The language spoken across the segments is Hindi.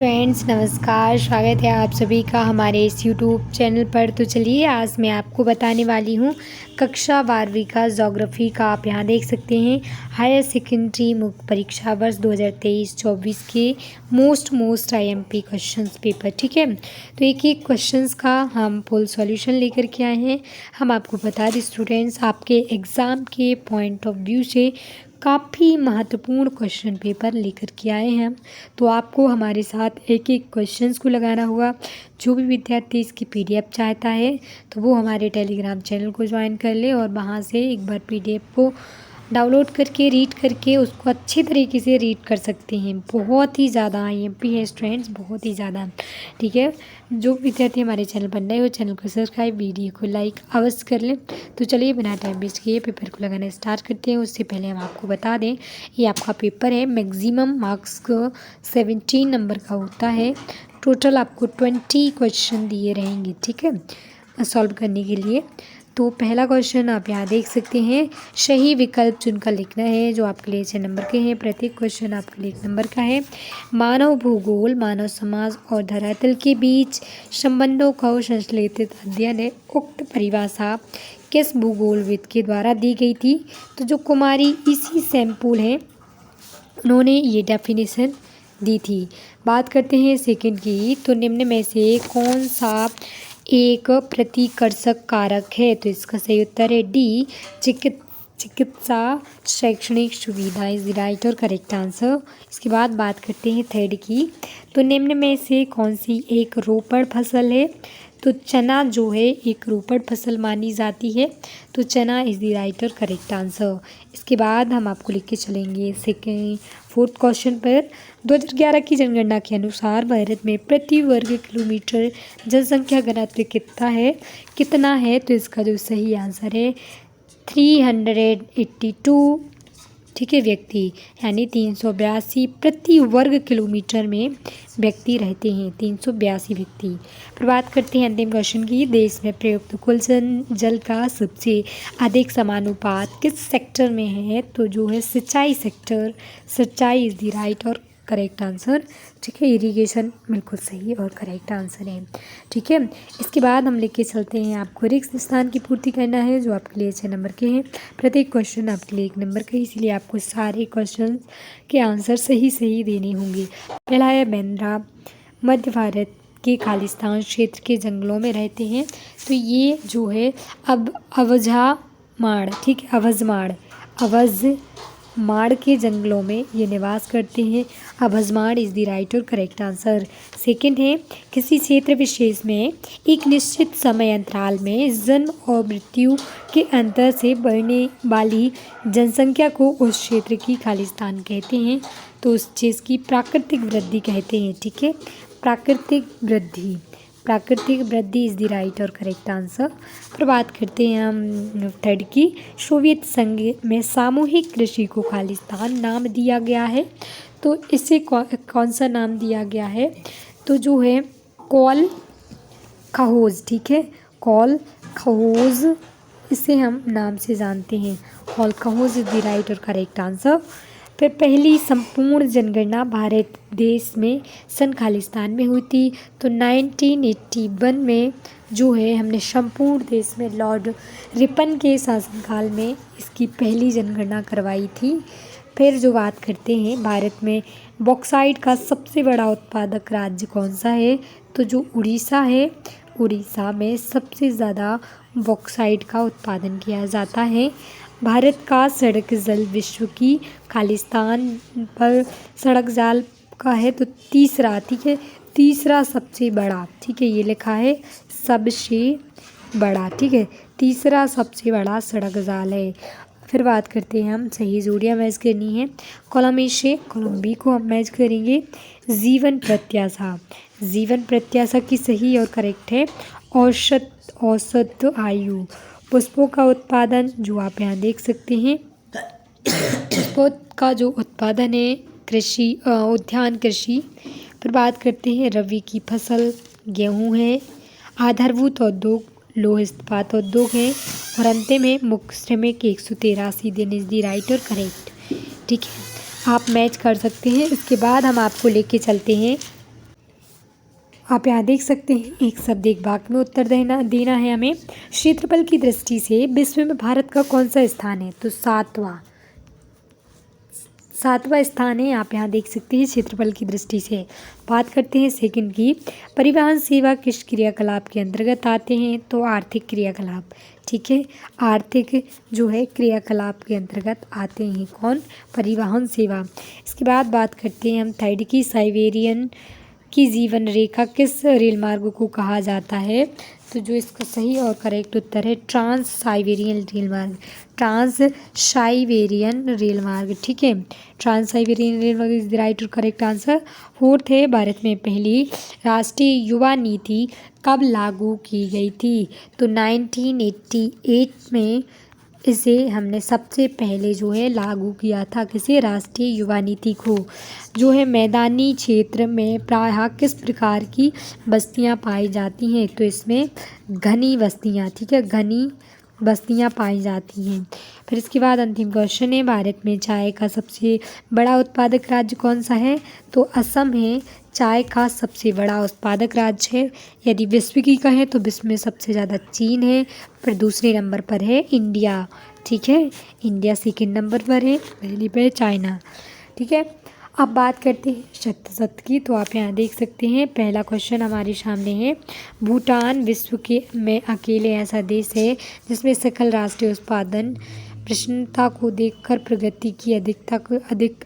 फ्रेंड्स नमस्कार, स्वागत है आप सभी का हमारे इस यूट्यूब चैनल पर। तो चलिए आज मैं आपको बताने वाली हूँ कक्षा 12वीं का ज्योग्राफी का। आप यहाँ देख सकते हैं हायर सेकेंडरी मुख्य परीक्षा वर्ष 2023-24 के मोस्ट आईएमपी क्वेश्चंस पेपर। ठीक है, तो एक एक क्वेश्चंस का हम फुल सॉल्यूशन लेकर के आए हैं। हम आपको बता दें स्टूडेंट्स, आपके एग्ज़ाम के पॉइंट ऑफ व्यू से काफ़ी महत्वपूर्ण क्वेश्चन पेपर लेकर के आए हैं। तो आपको हमारे साथ एक एक क्वेश्चंस को लगाना होगा। जो भी विद्यार्थी इसकी पीडीएफ चाहता है तो वो हमारे टेलीग्राम चैनल को ज्वाइन कर ले और वहाँ से एक बार पीडीएफ को डाउनलोड करके रीड करके उसको अच्छे तरीके से रीड कर सकते हैं। बहुत ही ज़्यादा आईएमपी है स्टूडेंट्स, बहुत ही ज़्यादा। ठीक है, जो विद्यार्थी हमारे चैनल पर नए हो चैनल को सब्सक्राइब, वीडियो को लाइक अवश्य कर लें। तो चलिए बिना टाइम वेस्ट किए पेपर को लगाना स्टार्ट करते हैं। उससे पहले हम आपको बता दें ये आपका पेपर है, मैक्सिमम मार्क्स को 17 नंबर का होता है। टोटल आपको 20 क्वेश्चन दिए रहेंगे, ठीक है, सॉल्व करने के लिए। तो पहला क्वेश्चन आप यहाँ देख सकते हैं, सही विकल्प चुनकर लिखना है, जो आपके लिए 6 नंबर के हैं। प्रत्येक क्वेश्चन आपके लिए 1 नंबर का है। मानव भूगोल, मानव समाज और धरातल के बीच संबंधों का संश्लेषित अध्ययन है। उक्त परिभाषा किस भूगोलविद के द्वारा दी गई थी? तो जो कुमारी इसी सैम्पुल हैं उन्होंने ये डेफिनेशन दी थी। बात करते हैं सेकंड की, तो निम्न में से कौन सा एक प्रतिकर्षक कारक है? तो इसका सही उत्तर है डी, चिकित्सा शैक्षणिक सुविधा इज द राइट और करेक्ट आंसर। इसके बाद बात करते हैं थर्ड की, तो निम्न में से कौन सी एक रोपण फसल है? तो चना जो है एक रोपण फसल मानी जाती है, तो चना इज द राइट और करेक्ट आंसर। इसके बाद हम आपको लिख के चलेंगे फोर्थ क्वेश्चन पर। 2011 की जनगणना के अनुसार भारत में प्रति वर्ग किलोमीटर जनसंख्या घनत्व कितना है? तो इसका जो सही आंसर है 382, ठीक है, व्यक्ति, यानी 382 प्रति वर्ग किलोमीटर में व्यक्ति रहते हैं, 382 व्यक्ति। फिर बात करते हैं अंतिम क्वेश्चन की, देश में प्रयुक्त कुल जल का सबसे अधिक समानुपात किस सेक्टर में है? तो जो है सिंचाई सेक्टर, सिंचाई इज द राइट और करेक्ट आंसर। ठीक है, इरिगेशन बिल्कुल सही और करेक्ट आंसर है। ठीक है, इसके बाद हम लेके चलते हैं, आपको रिक्त स्थान की पूर्ति करना है, जो आपके लिए 6 नंबर के हैं। प्रत्येक क्वेश्चन आपके लिए 1 नंबर का है, इसलिए आपको सारे क्वेश्चन के आंसर सही देने होंगे। पहला है बेंद्रा, मध्य भारत के खालिस्तान क्षेत्र के जंगलों में रहते हैं। तो ये जो है अब अवझमाड़, ठीक है, अवझमाड़ के जंगलों में ये निवास करते हैं। अवझमाड़ इज द राइट और करेक्ट आंसर। सेकंड है, किसी क्षेत्र विशेष में एक निश्चित समय अंतराल में जन्म और मृत्यु के अंतर से बढ़ने वाली जनसंख्या को उस क्षेत्र की खालिस्तान कहते हैं। तो उस चीज़ की प्राकृतिक वृद्धि कहते हैं। ठीक है, प्राकृतिक वृद्धि इज़ द राइट और करेक्ट आंसर। फिर बात करते हैं हम थर्ड की, सोवियत संघ में सामूहिक कृषि को खालिस्तान नाम दिया गया है। तो इसे कौन सा नाम दिया गया है? तो जो है कॉल खहोज, ठीक है, कॉल खहोज इसे हम नाम से जानते हैं। कॉल खहोज इज द राइट और करेक्ट आंसर। फिर पहली संपूर्ण जनगणना भारत देश में सन खालिस्तान में हुई थी। तो 1981 में जो है हमने संपूर्ण देश में लॉर्ड रिपन के शासनकाल में इसकी पहली जनगणना करवाई थी। फिर जो बात करते हैं भारत में बॉक्साइट का सबसे बड़ा उत्पादक राज्य कौन सा है? तो जो उड़ीसा है, उड़ीसा में सबसे ज़्यादा बॉक्साइट का उत्पादन किया जाता है। भारत का सड़क जल विश्व की खालिस्तान पर सड़क जाल का है तो तीसरा, ठीक है, तीसरा सबसे बड़ा, ठीक है, ये लिखा है सबसे बड़ा, ठीक है, तीसरा सबसे बड़ा सड़क जाल है। फिर बात करते हैं हम सही जोड़ियाँ मैच करनी है। कॉलम ए से कॉलम बी को हम मैच करेंगे। जीवन प्रत्याशा की सही और करेक्ट है औसत आयु। पुष्पों का उत्पादन जो आप यहाँ देख सकते हैं, पुष्पों का जो उत्पादन है कृषि, उद्यान कृषि। फिर बात करते हैं रबी की फसल गेहूँ है। आधारभूत उद्योग लौह इस्पात उद्योग है। और अंतिम में मुख्य श्रमिक 183 दिन इज दी राइट और करेक्ट। ठीक है, आप मैच कर सकते हैं। इसके बाद हम आपको लेके चलते हैं आप यहाँ देख सकते हैं, एक शब्द एक वाक्य में उत्तर देना है हमें। क्षेत्रफल की दृष्टि से विश्व में भारत का कौन सा स्थान है? तो सातवां स्थान है। आप यहाँ देख सकते हैं क्षेत्रफल की दृष्टि से। बात करते हैं सेकंड की, परिवहन सेवा किस क्रियाकलाप के अंतर्गत आते हैं? तो आर्थिक क्रियाकलाप। ठीक है, आर्थिक जो है क्रियाकलाप के अंतर्गत आते हैं कौन? परिवहन सेवा। इसके बाद बात करते हैं हम थर्ड की, साइबेरियन की जीवन रेखा किस रेलमार्ग को कहा जाता है? तो जो इसका सही और करेक्ट उत्तर है ट्रांस साइबेरियन रेलमार्ग। ट्रांस साइबेरियन रेलमार्ग, ठीक है, ट्रांस साइबेरियन रेलमार्ग इज द राइट और करेक्ट आंसर। फोर्थ है, भारत में पहली राष्ट्रीय युवा नीति कब लागू की गई थी? तो 1988 में इसे हमने सबसे पहले जो है लागू किया था। किसी राष्ट्रीय युवा नीति को। जो है मैदानी क्षेत्र में प्रायः किस प्रकार की बस्तियां पाई जाती हैं? तो इसमें घनी बस्तियां, ठीक है, घनी बस्तियां पाई जाती हैं। फिर इसके बाद अंतिम क्वेश्चन है, भारत में चाय का सबसे बड़ा उत्पादक राज्य कौन सा है? तो असम है चाय का सबसे बड़ा उत्पादक राज्य है। यदि विश्व की कहें तो विश्व में सबसे ज़्यादा चीन है, फिर दूसरे नंबर पर है इंडिया। ठीक है, इंडिया सेकंड नंबर पर है, पहली पे है चाइना। ठीक है, अब बात करते हैं शत की। तो आप यहाँ देख सकते हैं पहला क्वेश्चन हमारे सामने है, भूटान विश्व के में अकेले ऐसा देश है जिसमें सकल राष्ट्रीय उत्पादन प्रसन्नता को देखकर प्रगति की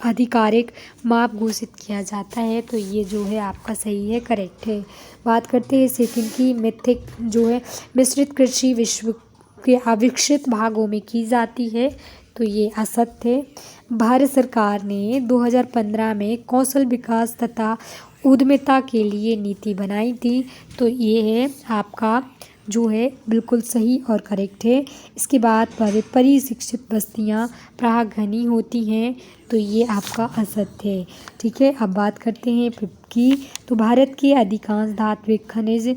आधिकारिक माप घोषित किया जाता है। तो ये जो है आपका सही है, करेक्ट है। बात करते हैं सेकंड की, मिथिक जो है मिश्रित कृषि विश्व के अविकसित भागों में की जाती है। तो ये असत्य है। भारत सरकार ने 2015 में कौशल विकास तथा उद्यमिता के लिए नीति बनाई थी। तो ये है आपका जो है बिल्कुल सही और करेक्ट है। इसके बाद परिशिक्षित बस्तियां प्रायः घनी होती हैं। तो ये आपका असत्य है। ठीक है, अब बात करते हैं फिफ्थ की। तो भारत के अधिकांश धात्विक खनिज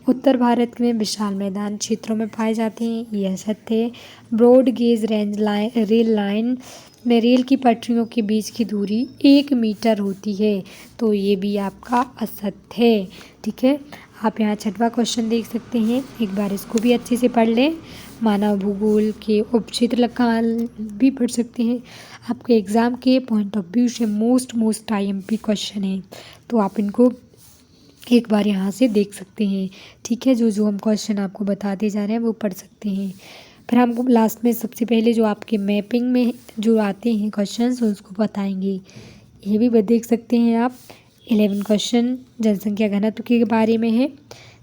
उत्तर भारत में विशाल मैदान क्षेत्रों में पाए जाते हैं। ये असत्य है। ब्रॉड गेज रेल लाइन में रेल की पटरियों के बीच की दूरी 1 मीटर होती है। तो ये भी आपका असत्य है। ठीक है, आप यहाँ छठवां क्वेश्चन देख सकते हैं, एक बार इसको भी अच्छे से पढ़ लें। मानव भूगोल के उपक्षेत्र काल भी पढ़ सकते हैं। आपके एग्ज़ाम के पॉइंट ऑफ व्यू से मोस्ट IMP क्वेश्चन है। तो आप इनको एक बार यहाँ से देख सकते हैं। ठीक है, जो हम क्वेश्चन आपको बताते जा रहे हैं वो पढ़ सकते हैं। फिर हम लास्ट में सबसे पहले जो आपके मैपिंग में जो आते हैं क्वेश्चंस उसको बताएंगे। ये भी देख सकते हैं आप। 11 क्वेश्चन जनसंख्या घनत्व के बारे में है।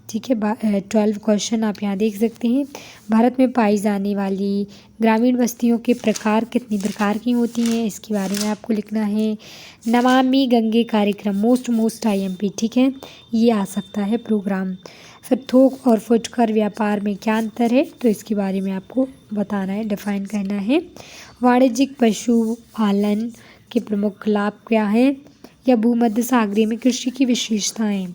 ठीक है, 12 क्वेश्चन आप यहाँ देख सकते हैं। भारत में पाई जाने वाली ग्रामीण बस्तियों के प्रकार कितनी प्रकार की होती हैं, इसके बारे में आपको लिखना है। नमामि गंगे कार्यक्रम मोस्ट IMP, ठीक है, ये आ सकता है प्रोग्राम। फिर थोक और फुटकर व्यापार में क्या अंतर है, तो इसके बारे में आपको बताना है, डिफाइन करना है। वाणिज्यिक पशुपालन के प्रमुख लाभ क्या है, या भूमध्य सागरीय में कृषि की विशेषताएं।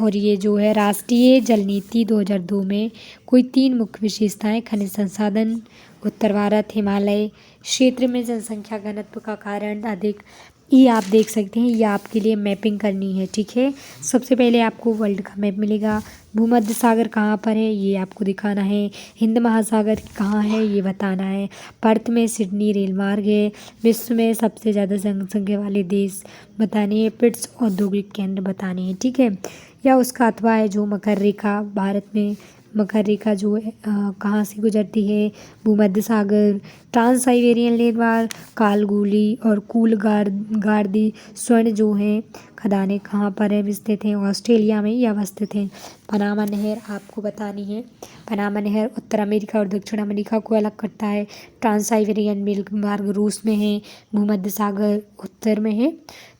और ये जो है राष्ट्रीय जल नीति 2002 में कोई 3 मुख्य विशेषताएं, खनिज संसाधन, उत्तर भारत हिमालय क्षेत्र में जनसंख्या घनत्व का कारण अधिक। ये आप देख सकते हैं, ये आपके लिए मैपिंग करनी है। ठीक है, सबसे पहले आपको वर्ल्ड का मैप मिलेगा। भूमध्य सागर कहाँ पर है ये आपको दिखाना है। हिंद महासागर कहाँ है ये बताना है। पर्थ में सिडनी रेल मार्ग है। विश्व में सबसे ज़्यादा जनसंख्या वाले देश बताने हैं। पिट्स औद्योगिक केंद्र बताने हैं। ठीक है, या उसका अथवा है जो मकर रेखा, भारत में मकर रेखा जो है कहाँ से गुजरती है, भूमध्य सागर, ट्रांस साइबेरियन रेलमार्ग, कालगुली और गार्दी स्वर्ण जो हैं खदानें कहाँ पर है स्थित हैं, ऑस्ट्रेलिया में या अवस्थित हैं। पनामा नहर आपको बतानी है। पनामा नहर उत्तर अमेरिका और दक्षिण अमेरिका को अलग करता है। ट्रांस साइबेरियन रेलमार्ग रूस में है, भूमध्य सागर उत्तर में है।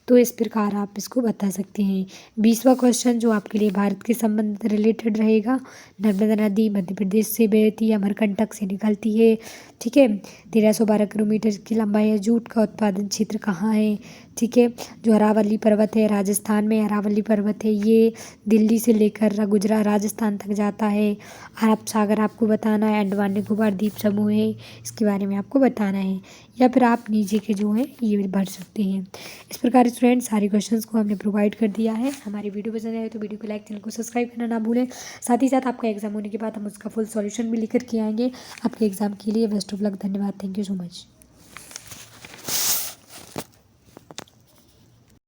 तो इस प्रकार आप इसको बता सकते हैं। 20वां क्वेश्चन जो आपके लिए भारत के संबंध रिलेटेड रहेगा। नर्मदा नदी मध्य प्रदेश से बहती है, अमरकंटक से निकलती है। ठीक है, 1312 किलोमीटर की लंबाई है। जूट का उत्पादन क्षेत्र कहाँ है, ठीक है। जो अरावली पर्वत है, राजस्थान में अरावली पर्वत है, ये दिल्ली से लेकर गुजरात राजस्थान तक जाता है। अरब सागर आपको बताना है, अंडमान निकोबार द्वीप समूह है, इसके बारे में आपको बताना है, या फिर आप नीचे के जो हैं ये भर सकते हैं। इस प्रकार स्टूडेंट सारे क्वेश्चंस को हमने प्रोवाइड कर दिया है। हमारी वीडियो पसंद आए तो वीडियो को लाइक, चैनल को सब्सक्राइब करना ना भूलें। साथ ही साथ आपका एग्जाम होने के बाद हम उसका फुल सॉल्यूशन भी लेकर के आएंगे। आपके एग्जाम के लिए बेस्ट ऑफ लक। धन्यवाद। Thank you so much.